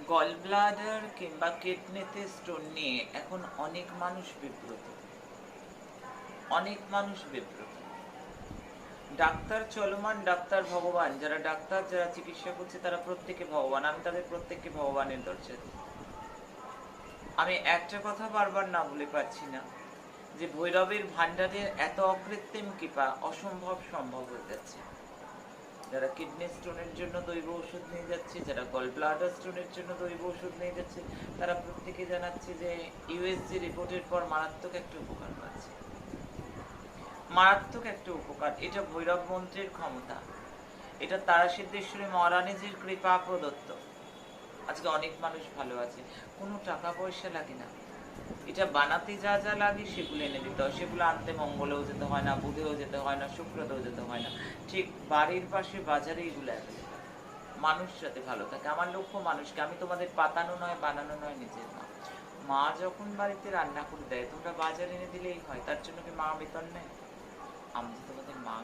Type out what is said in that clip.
Gall bladder কিংবা কিডনিতে stone নিয়ে এখন অনেক মানুষ বিব্রত। ডাক্তার চলমান, ডাক্তার ভগবান। যারা ডাক্তার, যারা চিকিৎসা করছে তারা প্রত্যেকে ভগবান। আমি তাদের প্রত্যেককে ভগবানের দরজা দিই। আমি একটা কথা বারবার না বলে পারছি না যে ভৈরবের ভান্ডারের এত অকৃত্রিম কৃপা অসম্ভব সম্ভব হয়ে যাচ্ছে। যারা কিডনি স্টোনের জন্য দৈব ওষুধ নিয়ে যাচ্ছে, যারা গল ব্লাডার স্টোনের জন্য দৈব ওষুধ নিয়ে যাচ্ছে, তারা প্রত্যেকে জানাচ্ছে যে ইউএসজি রিপোর্টের পর মারাত্মক একটা উপকার পাচ্ছে। মারাত্মক একটা উপকার। এটা ভৈরব মন্ত্রের ক্ষমতা, এটা তারাসিদ্ধেশ্বরী মহারানীজির কৃপা প্রদত্ত। আজকে অনেক মানুষ ভালো আছে, কোনো টাকা পয়সা লাগে না। এটা বানাতে যা যা লাগে সেগুলো এনে দিতে হয়। সেগুলো আনতে মঙ্গলেও যেতে হয় না, বুধেও যেতে হয় না, শুক্রতেও যেতে হয় না। ঠিক বাড়ির পাশে বাজারে এগুলো অ্যাভেলেবেল। মানুষ যাতে ভালো থাকে। আমার লক্ষ্য মানুষকে, আমি তোমাদের পাতানো নয়, বানানো নয়, নিজের মা। মা যখন বাড়িতে রান্না করে দেয় তোমরা বাজারে এনে দিলেই হয়। তার জন্য কি মা বেতন নেয়? আমি তো তোমাদের মা।